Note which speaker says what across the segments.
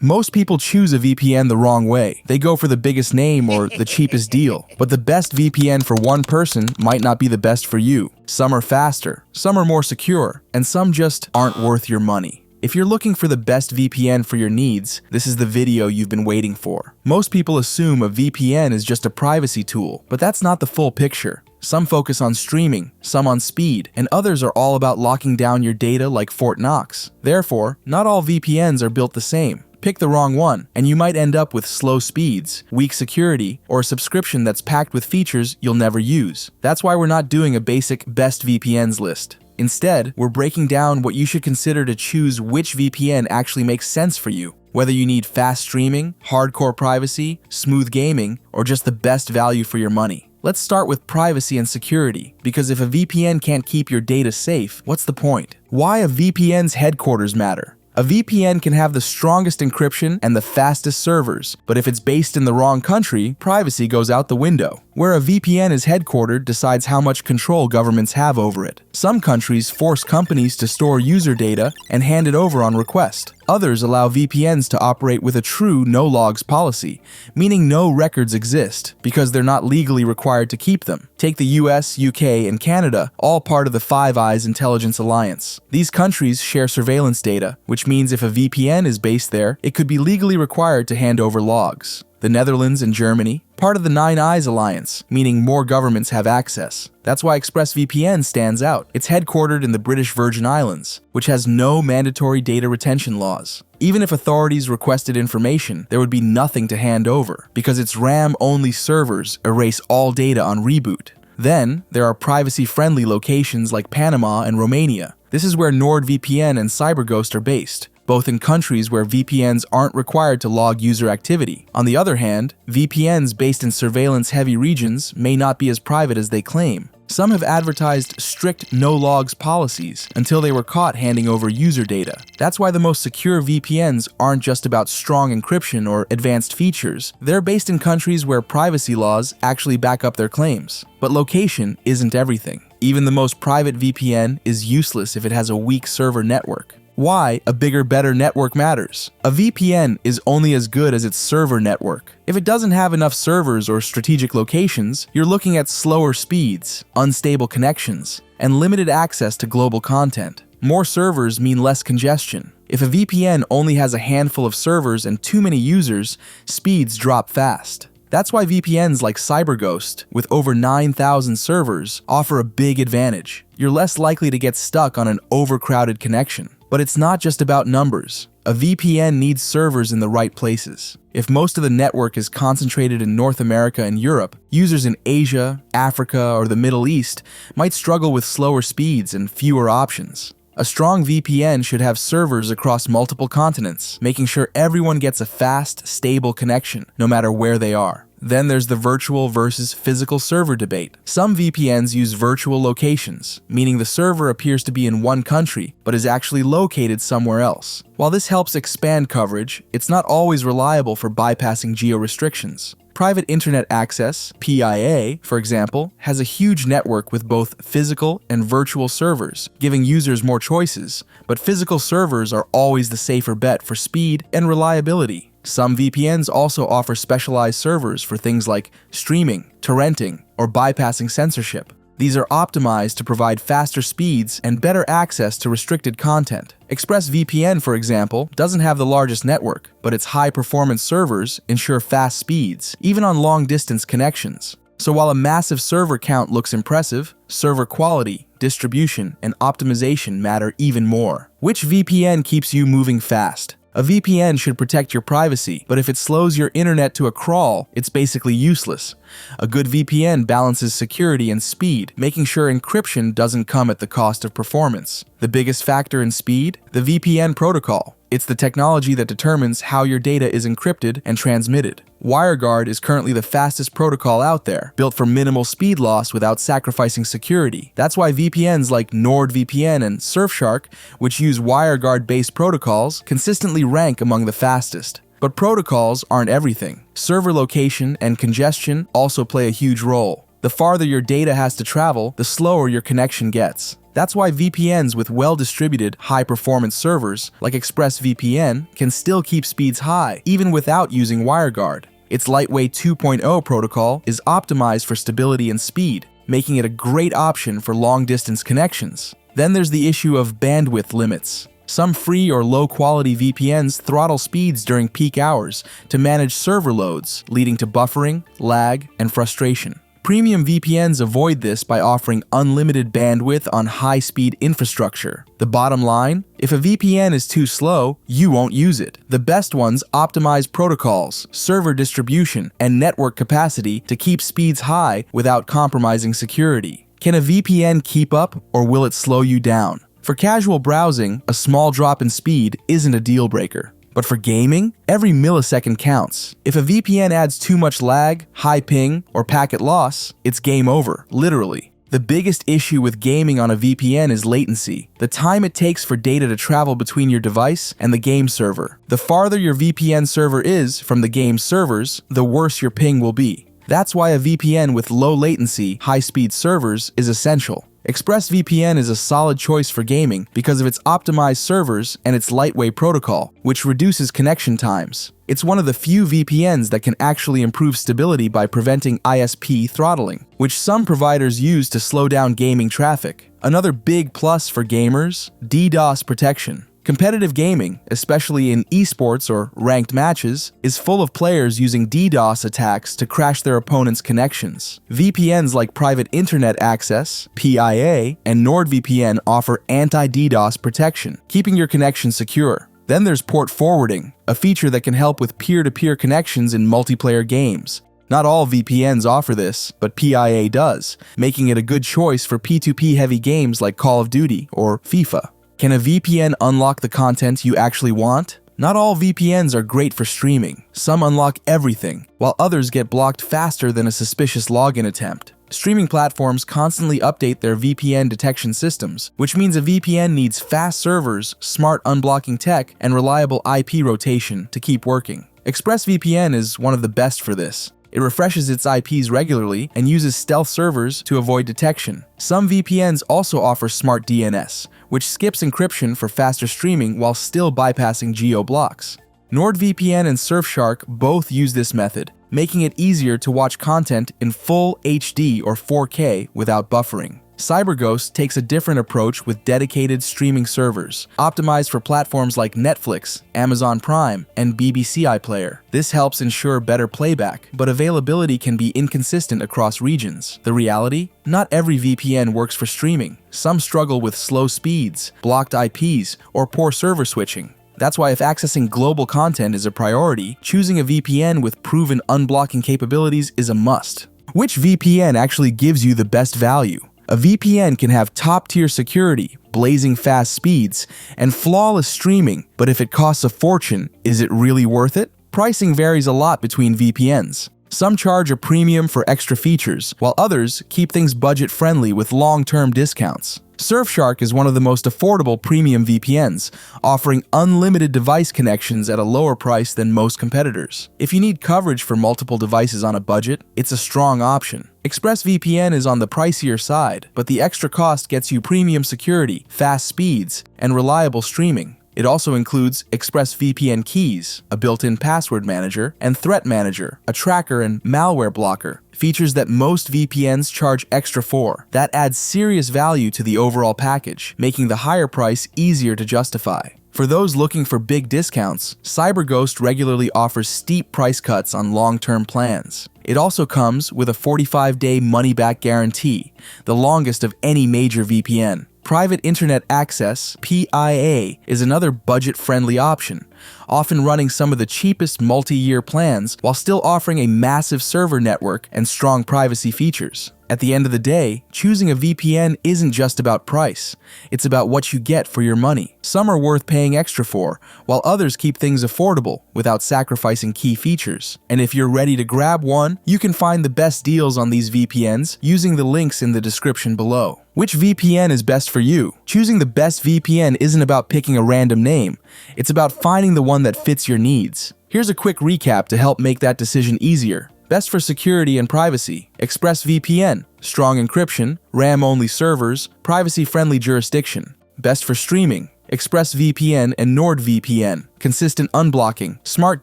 Speaker 1: Most people choose a VPN the wrong way. They go for the biggest name or the cheapest deal. But the best VPN for one person might not be the best for you. Some are faster, some are more secure, and some just aren't worth your money. If you're looking for the best VPN for your needs, this is the video you've been waiting for. Most people assume a VPN is just a privacy tool, but that's not the full picture. Some focus on streaming, some on speed, and others are all about locking down your data like Fort Knox. Therefore, not all VPNs are built the same. Pick the wrong one, and you might end up with slow speeds, weak security, or a subscription that's packed with features you'll never use. That's why we're not doing a basic best VPNs list. Instead, we're breaking down what you should consider to choose which VPN actually makes sense for you. Whether you need fast streaming, hardcore privacy, smooth gaming, or just the best value for your money. Let's start with privacy and security, because if a VPN can't keep your data safe, what's the point? Why a VPN's headquarters matter. A VPN can have the strongest encryption and the fastest servers, but if it's based in the wrong country, privacy goes out the window. Where a VPN is headquartered decides how much control governments have over it. Some countries force companies to store user data and hand it over on request. Others allow VPNs to operate with a true no-logs policy, meaning no records exist because they're not legally required to keep them. Take the US, UK, and Canada, all part of the Five Eyes Intelligence Alliance. These countries share surveillance data, which means if a VPN is based there, it could be legally required to hand over logs. The Netherlands and Germany, part of the Nine Eyes Alliance, meaning more governments have access. That's why ExpressVPN stands out. It's headquartered in the British Virgin Islands, which has no mandatory data retention laws. Even if authorities requested information, there would be nothing to hand over, because its RAM-only servers erase all data on Reboot. Then, there are privacy-friendly locations like Panama and Romania. This is where NordVPN and CyberGhost are based, both in countries where VPNs aren't required to log user activity. On the other hand, VPNs based in surveillance-heavy regions may not be as private as they claim. Some have advertised strict no-logs policies until they were caught handing over user data. That's why the most secure VPNs aren't just about strong encryption or advanced features. They're based in countries where privacy laws actually back up their claims. But location isn't everything. Even the most private VPN is useless if it has a weak server network. Why a bigger, better network matters. A VPN is only as good as its server network. If it doesn't have enough servers or strategic locations, you're looking at slower speeds, unstable connections, and limited access to global content. More servers mean less congestion. If a VPN only has a handful of servers and too many users, speeds drop fast. That's why VPNs like CyberGhost, with over 9,000 servers, offer a big advantage. You're less likely to get stuck on an overcrowded connection. But it's not just about numbers. A VPN needs servers in the right places. If most of the network is concentrated in North America and Europe, users in Asia, Africa, or the Middle East might struggle with slower speeds and fewer options. A strong VPN should have servers across multiple continents, making sure everyone gets a fast, stable connection, no matter where they are. Then there's the virtual versus physical server debate. Some VPNs use virtual locations, meaning the server appears to be in one country, but is actually located somewhere else. While this helps expand coverage, it's not always reliable for bypassing geo-restrictions. Private Internet Access, PIA, for example, has a huge network with both physical and virtual servers, giving users more choices, but physical servers are always the safer bet for speed and reliability. Some VPNs also offer specialized servers for things like streaming, torrenting, or bypassing censorship. These are optimized to provide faster speeds and better access to restricted content. ExpressVPN, for example, doesn't have the largest network, but its high-performance servers ensure fast speeds, even on long-distance connections. So while a massive server count looks impressive, server quality, distribution, and optimization matter even more. Which VPN keeps you moving fast? A VPN should protect your privacy, but if it slows your internet to a crawl, it's basically useless. A good VPN balances security and speed, making sure encryption doesn't come at the cost of performance. The biggest factor in speed? The VPN protocol. It's the technology that determines how your data is encrypted and transmitted. WireGuard is currently the fastest protocol out there, built for minimal speed loss without sacrificing security. That's why VPNs like NordVPN and Surfshark, which use WireGuard-based protocols, consistently rank among the fastest. But protocols aren't everything. Server location and congestion also play a huge role. The farther your data has to travel, the slower your connection gets. That's why VPNs with well-distributed, high-performance servers like ExpressVPN can still keep speeds high, even without using WireGuard. Its Lightway 2.0 protocol is optimized for stability and speed, making it a great option for long-distance connections. Then there's the issue of bandwidth limits. Some free or low-quality VPNs throttle speeds during peak hours to manage server loads, leading to buffering, lag, and frustration. Premium VPNs avoid this by offering unlimited bandwidth on high-speed infrastructure. The bottom line? If a VPN is too slow, you won't use it. The best ones optimize protocols, server distribution, and network capacity to keep speeds high without compromising security. Can a VPN keep up, or will it slow you down? For casual browsing, a small drop in speed isn't a deal breaker. But for gaming, every millisecond counts. If a VPN adds too much lag, high ping, or packet loss, it's game over, literally. The biggest issue with gaming on a VPN is latency, the time it takes for data to travel between your device and the game server. The farther your VPN server is from the game servers, the worse your ping will be. That's why a VPN with low latency, high-speed servers is essential. ExpressVPN is a solid choice for gaming because of its optimized servers and its Lightway protocol, which reduces connection times. It's one of the few VPNs that can actually improve stability by preventing ISP throttling, which some providers use to slow down gaming traffic. Another big plus for gamers: DDoS protection. Competitive gaming, especially in esports or ranked matches, is full of players using DDoS attacks to crash their opponents' connections. VPNs like Private Internet Access, PIA, and NordVPN offer anti-DDoS protection, keeping your connection secure. Then there's port forwarding, a feature that can help with peer-to-peer connections in multiplayer games. Not all VPNs offer this, but PIA does, making it a good choice for P2P-heavy games like Call of Duty or FIFA. Can a VPN unlock the content you actually want? Not all VPNs are great for streaming. Some unlock everything, while others get blocked faster than a suspicious login attempt. Streaming platforms constantly update their VPN detection systems, which means a VPN needs fast servers, smart unblocking tech, and reliable IP rotation to keep working. ExpressVPN is one of the best for this. It refreshes its IPs regularly and uses stealth servers to avoid detection. Some VPNs also offer smart DNS, which skips encryption for faster streaming while still bypassing geo-blocks. NordVPN and Surfshark both use this method, making it easier to watch content in full HD or 4K without buffering. CyberGhost takes a different approach with dedicated streaming servers, optimized for platforms like Netflix, Amazon Prime, and BBC iPlayer. This helps ensure better playback, but availability can be inconsistent across regions. The reality? Not every VPN works for streaming. Some struggle with slow speeds, blocked IPs, or poor server switching. That's why if accessing global content is a priority, choosing a VPN with proven unblocking capabilities is a must. Which VPN actually gives you the best value? A VPN can have top-tier security, blazing fast speeds, and flawless streaming, but if it costs a fortune, is it really worth it? Pricing varies a lot between VPNs. Some charge a premium for extra features, while others keep things budget-friendly with long-term discounts. Surfshark is one of the most affordable premium VPNs, offering unlimited device connections at a lower price than most competitors. If you need coverage for multiple devices on a budget, it's a strong option. ExpressVPN is on the pricier side, but the extra cost gets you premium security, fast speeds, and reliable streaming. It also includes ExpressVPN keys, a built-in password manager, and threat manager, a tracker and malware blocker, features that most VPNs charge extra for. That adds serious value to the overall package, making the higher price easier to justify. For those looking for big discounts, CyberGhost regularly offers steep price cuts on long-term plans. It also comes with a 45-day money-back guarantee, the longest of any major VPN. Private Internet Access, PIA, is another budget-friendly option, often running some of the cheapest multi-year plans while still offering a massive server network and strong privacy features. At the end of the day, choosing a VPN isn't just about price. It's about what you get for your money. Some are worth paying extra for, while others keep things affordable without sacrificing key features. And if you're ready to grab one, you can find the best deals on these VPNs using the links in the description below. Which VPN is best for you? Choosing the best VPN isn't about picking a random name. It's about finding the one that fits your needs. Here's a quick recap to help make that decision easier. Best for security and privacy, ExpressVPN. Strong encryption, RAM-only servers, privacy-friendly jurisdiction. Best for streaming, ExpressVPN and NordVPN. Consistent unblocking, smart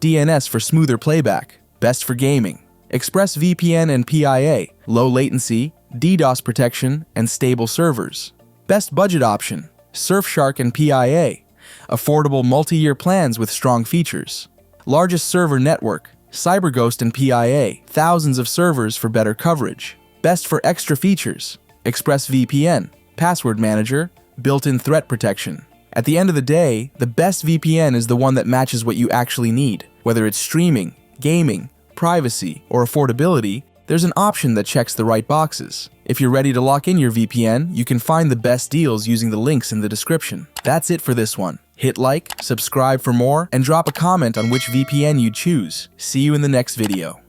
Speaker 1: DNS for smoother playback. Best for gaming, ExpressVPN and PIA. Low latency, DDoS protection, and stable servers. Best budget option, Surfshark and PIA. Affordable multi-year plans with strong features. Largest server network, CyberGhost and PIA. Thousands of servers for better coverage. Best for extra features, ExpressVPN. Password manager, built-in threat protection. At the end of the day, the best VPN is the one that matches what you actually need. Whether it's streaming, gaming, privacy, or affordability, there's an option that checks the right boxes. If you're ready to lock in your VPN, you can find the best deals using the links in the description. That's it for this one. Hit like, subscribe for more, and drop a comment on which VPN you choose. See you in the next video.